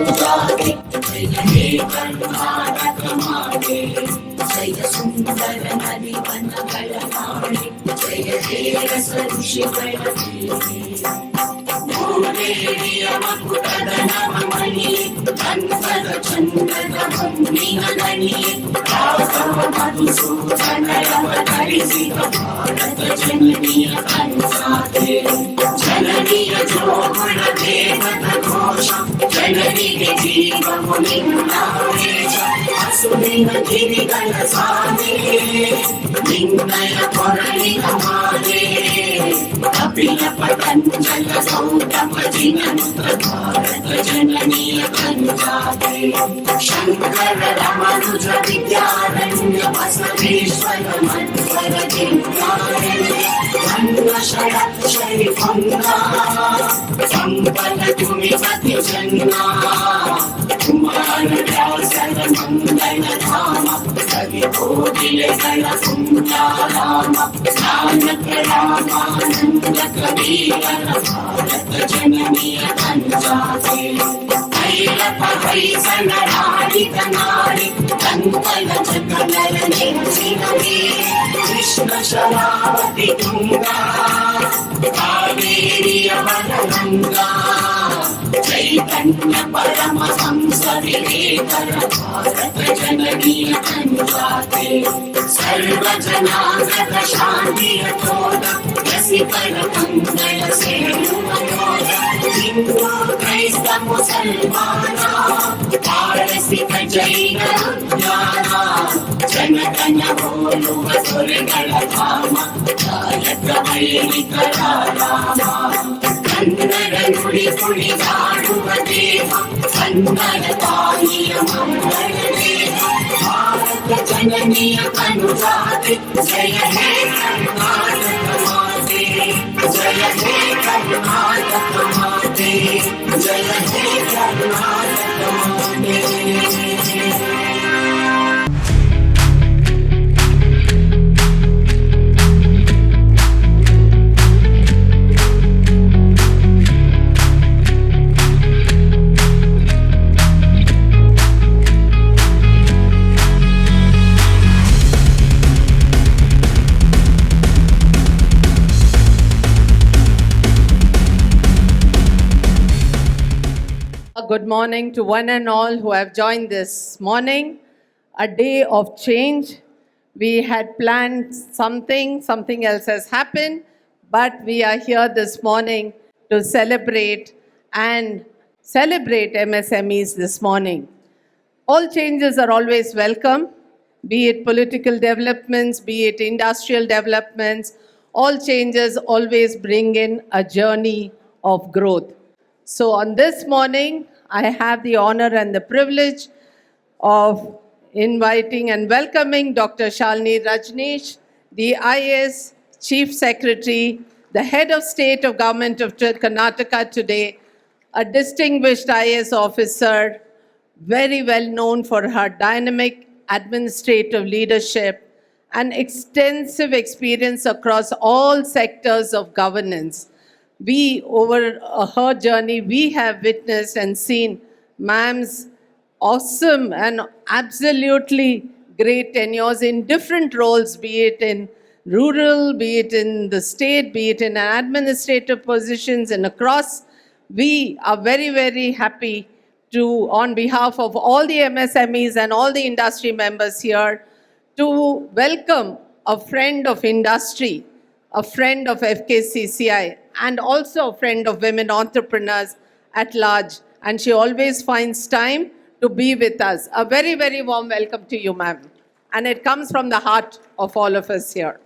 अनुजाते जय हे कर्नाटक माते जय सुंदर नदी वनगळ नाडे जय हे रस ऋषिगळ भूदेविय मकुटದ ನವಮಣಿ ಕನ್ಸದ ಚಂದ್ರದ ಹೊನ್ನಿನ ಗಣಿ ರಾಘವ ಮಧುಸೂದನರವ ಧರಿಸಿದ ಭಾರತ ಜನನಿಯ ಕನ್ಸಾತೆ ಜನನಿಯ ಜೋಗುಳ ದೇವದ ಘೋಷ ಜನನಿಗೆ ಜೀವವು ನಿನ್ನಾವೇಶ ಹಸುವಿನ ಗಿರಿಗಳ ಸಾಧೆ ನಿನ್ನಯ ಕೊರಳಿನ ಮಾಲೆ ಕಪಿಲ ಪತಂಜಲ ಸೌತಮ ಜಿನಂತ್ರ ಭಾರತ ಜನನಿಯ ಕನ್ಸಾತೆ ಶಂಕರ ರಮನುಜ ವಿದ್ಯಾರಣ್ಯ ಬಸವೇಶ್ವರ ಮಧ್ವರ ಜಿಜ್ಞಾರಣ್ಯ षडक्षरि गंगा संपद तुमि सति जन्ना कुमार व्यासर मंगल धाम कवि कोकिल कल सुंदर राम नानक रामानंद कबीर भारत जननी कंजाते नारी कंकल जगनर निंचिनवे कृष्ण शरावती गंगा कावेरी अवरगंगा चैतन्य परमहंस विवेकर भारत जननी कंजाते सर्व जनागत शांति तोद रसिकर मंगल सेनुमोद हिंदू क्రైస్త मुसलमाना पारसिक जैन ज्ञाना जनगण बोलुव सुरगण धाम गायक वैदिक राम कन्नड नुಡಿ ಕುಣಿದಾಡುವ ದೇವ ಕನ್ನಡ ತಾಯಿಯ ಮಂಗಳ ದೇವ ಭಾರತ ಜನನಿಯ ಕನುಜಾತೆ ಜಯ ಹೇ ಕರ್ನಾಟಕ ಮಾತೆ ಜಯ ಹೇ ಕರ್ನಾಟಕ ಮಾತೆ ಜಯ ಹೇ ಕರ್ನಾಟಕ ಮಾತೆ. Good morning to one and all who have joined this morning, a day of change. We had planned something else has happened, but we are here this morning to celebrate MSMEs this morning. All changes are always welcome, be it political developments, be it industrial developments. All changes always bring in a journey of growth. So on this morning, I have the honor and the privilege of inviting and welcoming Dr. Shalini Rajneesh, the IAS Chief Secretary, the Head of State of Government of Karnataka today, a distinguished IAS officer, very well known for her dynamic administrative leadership and extensive experience across all sectors of governance. Over her journey, we have witnessed and seen ma'am's awesome and absolutely great tenures in different roles, be it in rural, be it in the state, be it in administrative positions and across. We are very, very happy to, on behalf of all the MSMEs and all the industry members here, to welcome a friend of industry, a friend of FKCCI, and also a friend of women entrepreneurs at large. And she always finds time to be with us. A very, very warm welcome to you, ma'am. And it comes from the heart of all of us here.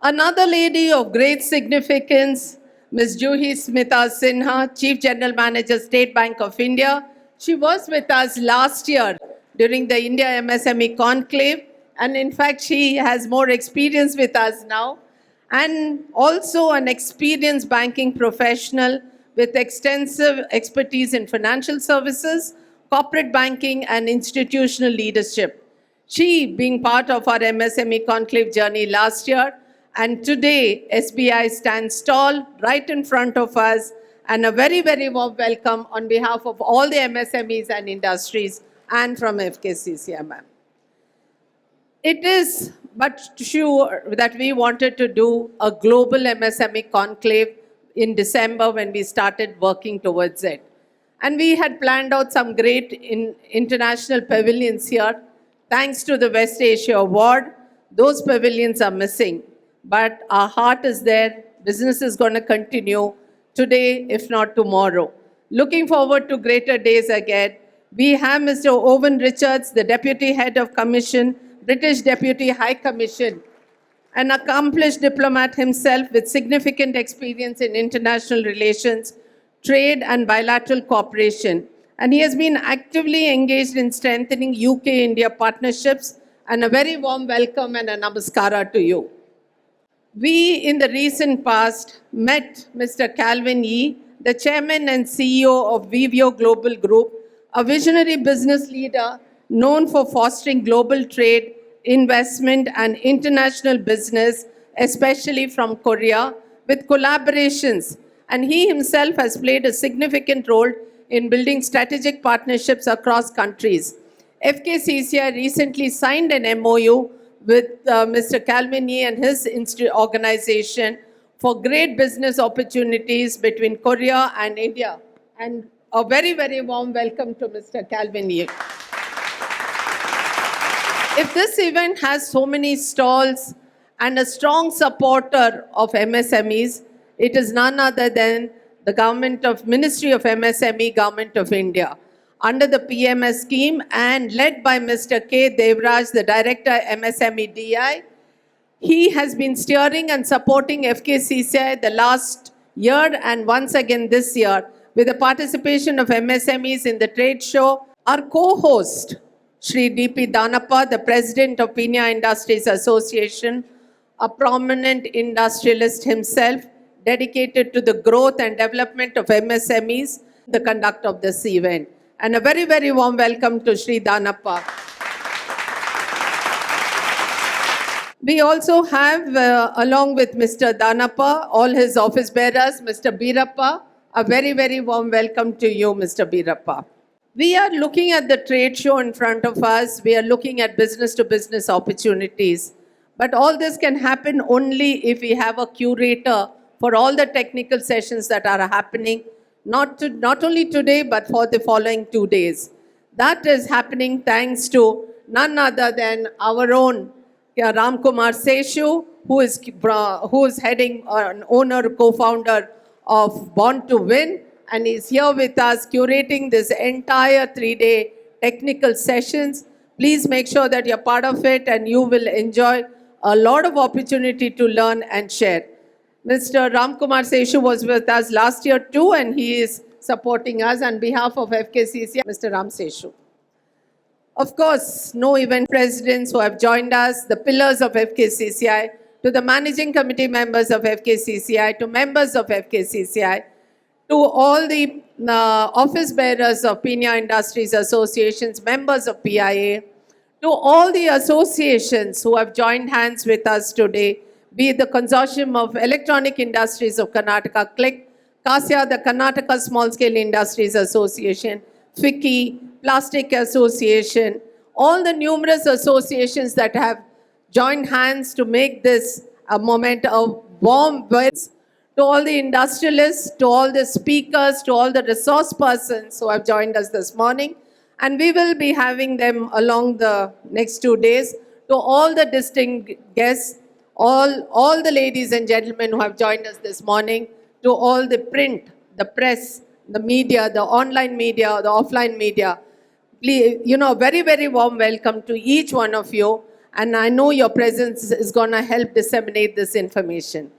Another lady of great significance, Ms. Juhi Smita Sinha, Chief General Manager, State Bank of India. She was with us last year during the India MSME Conclave. And in fact, she has more experience with us now. And also an experienced banking professional with extensive expertise in financial services, corporate banking, and institutional leadership. She being part of our MSME Conclave journey last year, and today SBI stands tall right in front of us and a very, very warm welcome on behalf of all the MSMEs and industries and from FKCCI, ma'am. It is but sure that we wanted to do a global MSME conclave in December when we started working towards it. And we had planned out some great international pavilions here. Thanks to the West Asia Award, those pavilions are missing. But our heart is there. Business is going to continue today, if not tomorrow. Looking forward to greater days ahead. We have Mr. Owen Richards, the Deputy Head of Commission, British Deputy High Commission, an accomplished diplomat himself with significant experience in international relations, trade and bilateral cooperation. And he has been actively engaged in strengthening UK-India partnerships. And a very warm welcome and a namaskara to you. We, in the recent past, met Mr. Calvin Yee, the Chairman and CEO of Vivio Global Group, a visionary business leader known for fostering global trade, investment, and international business, especially from Korea, with collaborations. And he himself has played a significant role in building strategic partnerships across countries. FKCCI recently signed an MOU with Mr. Calvin Yee and his organization for great business opportunities between Korea and India. And a very, very warm welcome to Mr. Calvin Yee. If this event has so many stalls and a strong supporter of MSMEs, it is none other than the Government of Ministry of MSME, Government of India. Under the PMS scheme and led by Mr. K. Devraj, the Director MSME DI, he has been steering and supporting FKCCI the last year and once again this year with the participation of MSMEs in the trade show. Our co-host, Shri D.P. Danappa, the President of Pina Industries Association, a prominent industrialist himself, dedicated to the growth and development of MSMEs, the conduct of this event. And a very, very warm welcome to Shri Danappa. We also have, along with Mr. Danappa, all his office bearers, Mr. Birappa. A very, very warm welcome to you, Mr. Birappa. We are looking at the trade show in front of us. We are looking at business-to-business opportunities. But all this can happen only if we have a curator for all the technical sessions that are happening, not only today, but for the following 2 days. That is happening thanks to none other than our own Ram Kumar Seshu, who is heading an owner, co-founder of Born to Win, and is here with us curating this entire 3-day technical sessions. Please make sure that you're part of it and you will enjoy a lot of opportunity to learn and share. Mr. Ram Kumar Seshu was with us last year too, and he is supporting us on behalf of FKCCI, Mr. Ram Seshu. Of course, no event presidents who have joined us, the pillars of FKCCI, to the managing committee members of FKCCI, to members of FKCCI, to all the office bearers of Pina Industries Associations, members of PIA, to all the associations who have joined hands with us today, be it the Consortium of Electronic Industries of Karnataka, CLIC, KASIA, the Karnataka Small Scale Industries Association, FICCI, Plastic Association, all the numerous associations that have joined hands to make this a moment of warm words, to all the industrialists, to all the speakers, to all the resource persons who have joined us this morning. And we will be having them along the next 2 days, to all the distinct guests, all the ladies and gentlemen who have joined us this morning, to all the print, the press, the media, the online media, the offline media. Please, very, very warm welcome to each one of you. And I know your presence is going to help disseminate this information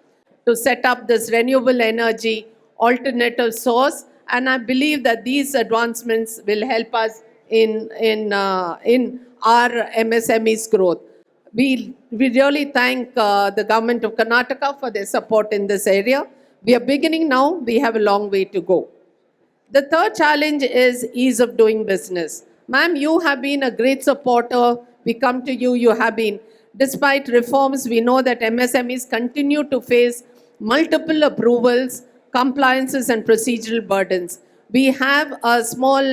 to set up this renewable energy alternative source. And I believe that these advancements will help us in our MSME's growth. We really thank the government of Karnataka for their support in this area. We are beginning now. We have a long way to go. The third challenge is ease of doing business. Ma'am, you have been a great supporter. We come to you, you have been. Despite reforms, we know that MSMEs continue to face multiple approvals, compliances and procedural burdens. We have a small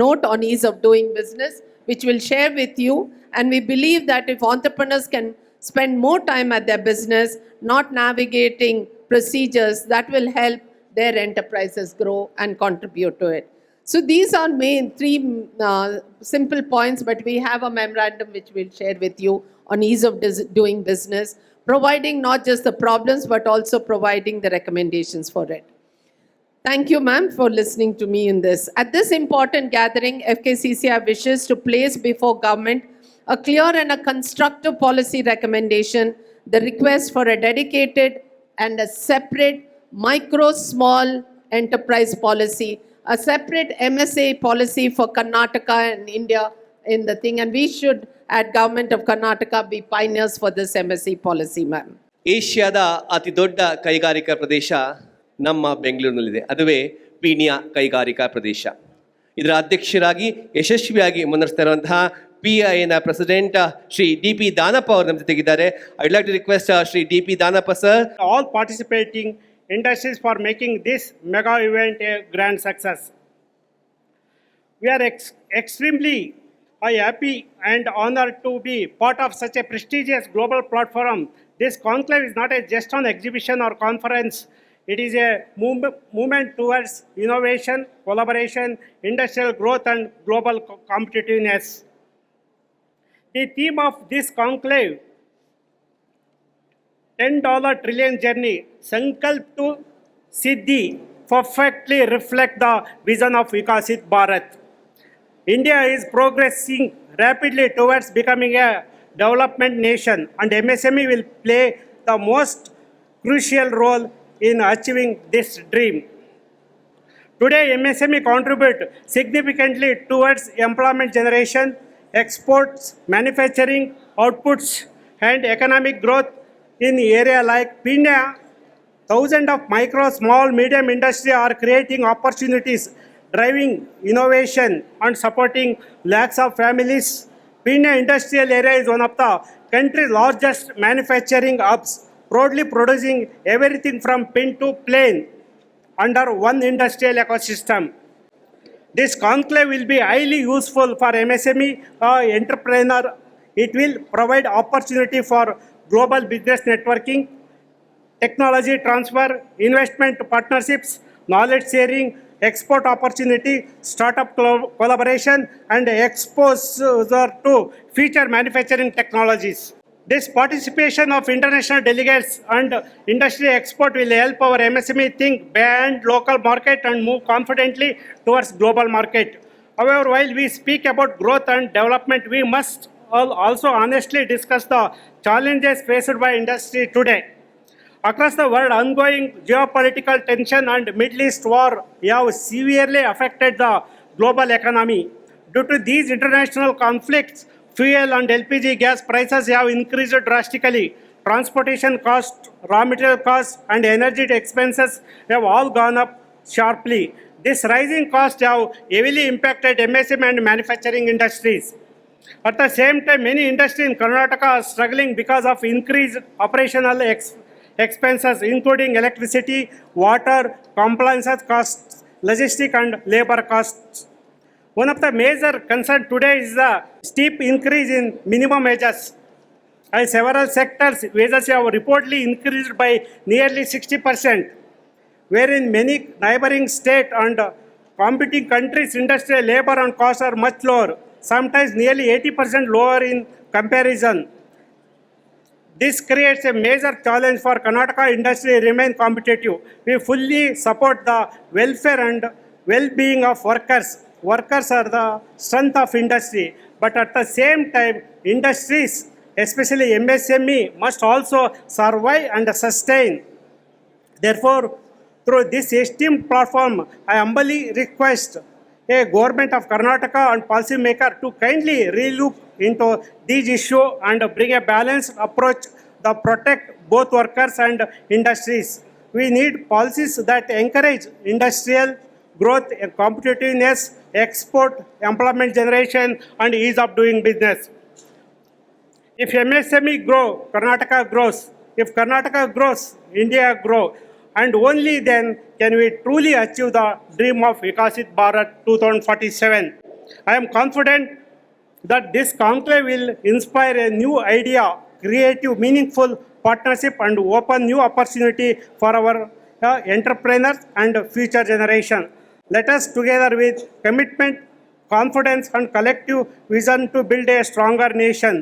note on ease of doing business, which we'll share with you. And we believe that if entrepreneurs can spend more time at their business, not navigating procedures, that will help their enterprises grow and contribute to it. So these are main three simple points, but we have a memorandum which we'll share with you on ease of doing business, providing not just the problems, but also providing the recommendations for it. Thank you, ma'am, for listening to me in this. At this important gathering, FKCCI wishes to place before government a clear and a constructive policy recommendation, the request for a dedicated and a separate micro small enterprise policy, a separate MSA policy for Karnataka and India in the thing, and we should at Government of Karnataka be pioneers for this MSA policy, ma'am. ಏಷ್ಯಾದ ಅತಿ ದೊಡ್ಡ ಕೈಗಾರಿಕಾ ಪ್ರದೇಶ ನಮ್ಮ ಬೆಂಗಳೂರಿನಲ್ಲಿದೆ, ಅದುವೇ ಪೀಣ್ಯ ಕೈಗಾರಿಕಾ ಪ್ರದೇಶ. ಇದರ ಅಧ್ಯಕ್ಷರಾಗಿ ಯಶಸ್ವಿಯಾಗಿ ಮುನ್ನಡೆಸ್ತಾ ಇರುವಂತಹ PIನ ಪ್ರೆಸಿಡೆಂಟ್ ಶ್ರೀ DP ದಾನಪ್ಪ ಅವರು ನಮ್ಮ ಜೊತೆಗಿದ್ದಾರೆ. I would like to request Shri DP Danappa sir. All participating industries for making this mega event a grand success. We are extremely happy and honored to be part of such a prestigious global platform. This conclave is not just an exhibition or conference. It is a movement towards innovation, collaboration, industrial growth and global competitiveness. The theme of this conclave, $10 trillion journey, Sankalp to Siddhi, perfectly reflect the vision of Vikasit Bharat. India is progressing rapidly towards becoming a development nation, and MSME will play the most crucial role in achieving this dream. Today, MSME contribute significantly towards employment generation, exports, manufacturing, outputs, and economic growth in area like Pina. Thousands of micro, small, medium industry are creating opportunities, driving innovation and supporting lakhs of families. Pina industrial area is one of the country's largest manufacturing hubs, proudly producing everything from pin to plane under one industrial ecosystem. This conclave will be highly useful for MSME entrepreneur. It will provide opportunity for global business networking, technology transfer, investment partnerships, knowledge sharing, export opportunity, startup collaboration, and exposure to future manufacturing technologies. This participation of international delegates and industry export will help our MSME think beyond local market and move confidently towards global market. However, while we speak about growth and development, we must also honestly discuss the challenges faced by industry today. Across the world, ongoing geopolitical tension and Middle East war have severely affected the global economy. Due to these international conflicts, fuel and LPG gas prices have increased drastically. Transportation costs, raw material costs, and energy expenses have all gone up sharply. This rising costs have heavily impacted MSME and manufacturing industries. At the same time, many industries in Karnataka are struggling because of increased operational expenses, including electricity, water, compliance costs, logistics, and labor costs. One of the major concerns today is the steep increase in minimum wages. As several sectors, wages have reportedly increased by nearly 60%, wherein many neighboring states and competing countries' industrial labor and costs are much lower, sometimes nearly 80% lower in comparison. This creates a major challenge for Karnataka industry to remain competitive. We fully support the welfare and well-being of workers. Workers are the strength of industry, but at the same time, industries, especially MSME, must also survive and sustain. Therefore, through this esteemed platform, I humbly request a government of Karnataka and policymaker to kindly relook into these issues and bring a balanced approach that protect both workers and industries. We need policies that encourage industrial growth, competitiveness, export, employment generation, and ease of doing business. If MSME grow, Karnataka grows. If Karnataka grows, India grows. and only then can we truly achieve the dream of Vikasit Bharat 2047. I am confident that this conclave will inspire a new idea, creative, meaningful partnership, and open new opportunity for our entrepreneurs and future generation. Let us together with commitment, confidence, and collective vision to build a stronger nation.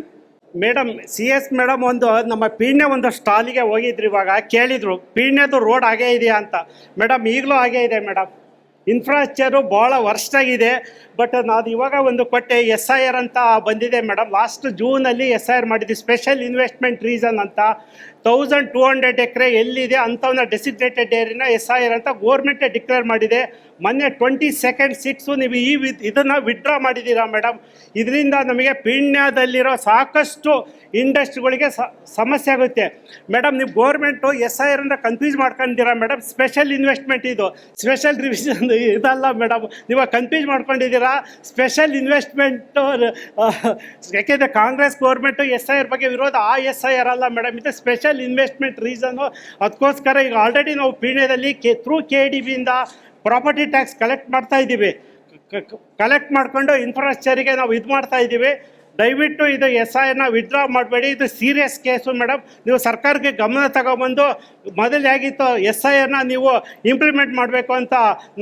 Madam C yes madam ಒಂದು ನಮ್ಮ ಪೀಣ್ಯ ಒಂದು ಸ್ಟಾಲಿಗೆ ಹೋಗಿದ್ರು, ಇವಾಗ ಕೇಳಿದರು ಪೀಣ್ಯದು road ಹಾಗೇ ಇದೆಯಾ ಅಂತ. Madam ಈಗಲೂ ಹಾಗೇ ಇದೆ ಮೇಡಮ್, ಇನ್ಫ್ರಾಸ್ಟ್ರಕ್ಚರು ಭಾಳ ವರ್ಸ್ಟಾಗಿದೆ. ಬಟ್ ನಾನು ಇವಾಗ ಒಂದು ಕೊಟ್ಟೆ SIR ಅಂತ ಬಂದಿದೆ ಮೇಡಮ್. ಲಾಸ್ಟ್ ಜೂನಲ್ಲಿ SIR ಮಾಡಿದ್ವಿ, ಸ್ಪೆಷಲ್ ಇನ್ವೆಸ್ಟ್ಮೆಂಟ್ ರೀಸನ್ ಅಂತ. 1200 ಎಕರೆ ಎಲ್ಲಿದೆ ಅಂಥವನ್ನ ಡೆಸಿಗ್ನೇಟೆಡ್ ಏರಿಯಾನ SIR ಅಂತ ಗೋರ್ಮೆಂಟೇ ಡಿಕ್ಲೇರ್ ಮಾಡಿದೆ. ಮೊನ್ನೆ 22/6 ನೀವು ಇದನ್ನು ವಿಡ್ರಾ ಮಾಡಿದ್ದೀರಾ ಮೇಡಮ್. ಇದರಿಂದ ನಮಗೆ ಪೀಣ್ಯದಲ್ಲಿರೋ ಸಾಕಷ್ಟು ಇಂಡಸ್ಟ್ರಿಗಳಿಗೆ ಸಮಸ್ಯೆ ಆಗುತ್ತೆ ಮೇಡಮ್. ನೀವು ಗೋರ್ಮೆಂಟು SIR ಅಂತ ಕನ್ಫ್ಯೂಸ್ ಮಾಡ್ಕೊಂಡಿದ್ದೀರಾ ಮೇಡಮ್. ಸ್ಪೆಷಲ್ ಇನ್ವೆಸ್ಟ್ಮೆಂಟ್ ಇದು, ಸ್ಪೆಷಲ್ ರಿವಿಷನ್ ಇದಲ್ಲ ಮೇಡಮ್. ನೀವು ಕನ್ಫ್ಯೂಸ್ ಮಾಡ್ಕೊಂಡಿದ್ದೀರಾ. ಸ್ಪೆಷಲ್ ಇನ್ವೆಸ್ಟ್ಮೆಂಟು ಯಾಕೆಂದರೆ ಕಾಂಗ್ರೆಸ್ ಗೌರ್ಮೆಂಟು SIR ಬಗ್ಗೆ ವಿರೋಧ, ಆ SIR ಅಲ್ಲ ಮೇಡಮ್, ಇದು ಸ್ಪೆಷಲ್ ಇನ್ವೆಸ್ಟ್ಮೆಂಟ್ ರೀಸನ್ನು. ಅದಕ್ಕೋಸ್ಕರ ಈಗ ಆಲ್ರೆಡಿ ನಾವು ಪೀಣ್ಯದಲ್ಲಿ ಥ್ರೂ KDBಯಿಂದ ಪ್ರಾಪರ್ಟಿ ಟ್ಯಾಕ್ಸ್ ಕಲೆಕ್ಟ್ ಮಾಡ್ತಾ ಇದ್ದೀವಿ. ಕಲೆಕ್ಟ್ ಮಾಡಿಕೊಂಡು ಇನ್ಫ್ರಾಸ್ಟ್ರಕ್ಚರಿಗೆ ನಾವು ಇದು ಮಾಡ್ತಾ ಇದ್ದೀವಿ. ದಯವಿಟ್ಟು ಇದು SIRನ ವಿಡ್ರಾ ಮಾಡಬೇಡಿ, ಇದು ಸೀರಿಯಸ್ ಕೇಸು ಮೇಡಮ್. ನೀವು ಸರ್ಕಾರಕ್ಕೆ ಗಮನ ತಗೊಬಂದು ಮೊದಲು ಹೇಗಿತ್ತು SIRನ ನೀವು ಇಂಪ್ಲಿಮೆಂಟ್ ಮಾಡಬೇಕು ಅಂತ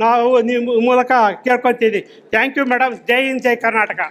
ನಾವು ನಿಮ್ಮ ಮೂಲಕ ಕೇಳ್ಕೊತಿದ್ದೀವಿ. Thank you madam. Jai Hind, Jai Karnataka.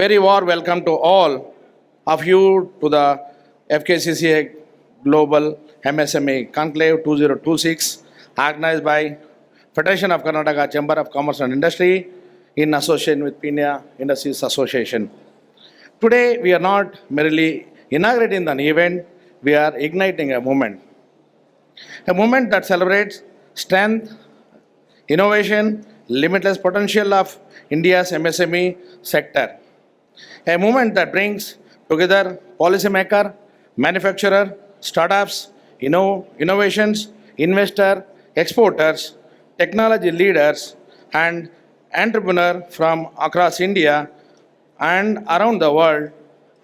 Very warm welcome to all of you to the FKCCA Global MSME Conclave 2026 organized by Federation of Karnataka Chamber of Commerce and Industry in association with Peenya Industries Association. Today we are not merely inaugurating an event, we are igniting a movement that celebrates strength, innovation, limitless potential of India's MSME sector. A movement that brings together policymaker, manufacturer, startups, innovations, investor, exporters, technology leaders, and entrepreneurs from across India and around the world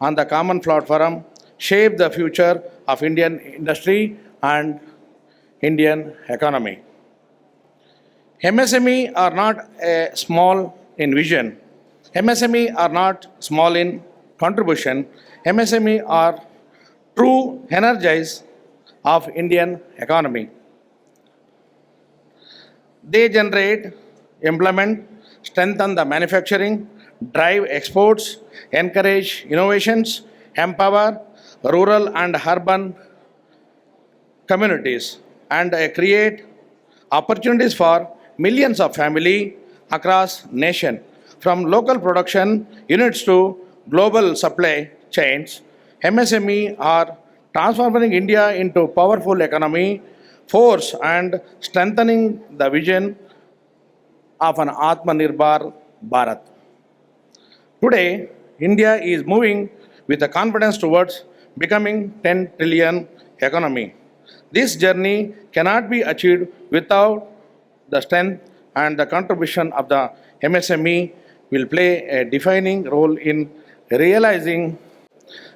on the common platform shape the future of Indian industry and Indian economy. MSME are not small in vision. MSME are not small in contribution. MSME are true energies of Indian economy. They generate, implement, strengthen the manufacturing, drive exports, encourage innovations, empower rural and urban communities, and create opportunities for millions of families across nation. From local production units to global supply chains, MSME are transforming India into powerful economy force and strengthening the vision of an Atmanirbhar Bharat. Today, India is moving with a confidence towards becoming 10 trillion economy. This journey cannot be achieved without the strength and the contribution of the MSME will play a defining role in realizing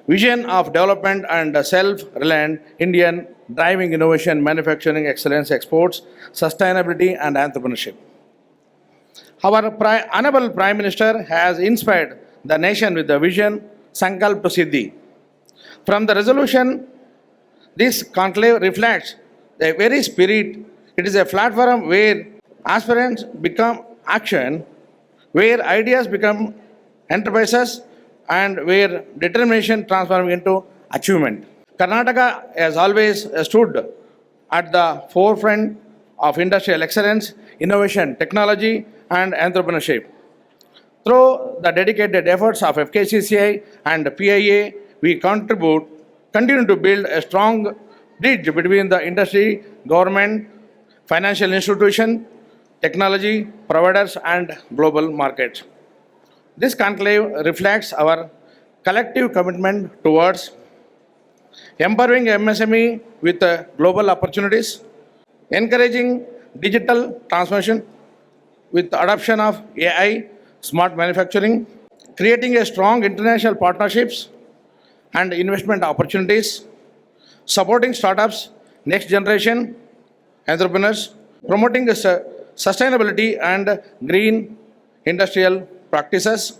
vision of development and self-reliant Indian driving innovation, manufacturing excellence, exports, sustainability and entrepreneurship. Our Honorable Prime Minister has inspired the nation with the vision Sankalp to Siddhi. From the resolution, this conclave reflects the very spirit. It is a platform where aspirants become action, where ideas become enterprises, and where determination transforms into achievement. Karnataka has always stood at the forefront of industrial excellence, innovation, technology, and entrepreneurship. Through the dedicated efforts of FKCCI and PIA, we continue to build a strong bridge between the industry, government, financial institution, technology providers, and global markets. This conclave reflects our collective commitment towards empowering MSME with global opportunities, encouraging digital transformation with adoption of AI, smart manufacturing, creating a strong international partnerships and investment opportunities, supporting startups, next generation entrepreneurs, promoting the sustainability and green industrial practices,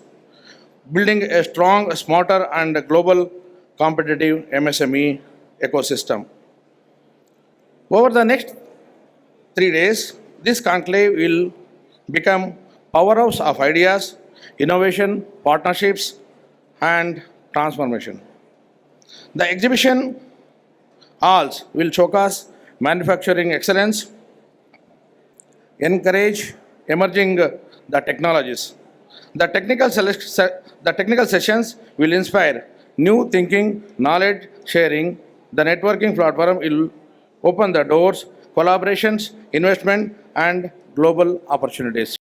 building a strong, smarter, and global competitive MSME ecosystem. Over the next 3 days, this conclave will become powerhouse of ideas, innovation, partnerships, and transformation. The exhibition halls will showcase manufacturing excellence, encourage emerging the technologies. The technical sessions will inspire new thinking, knowledge sharing. The networking platform will open the doors, collaborations, investment, and global opportunities.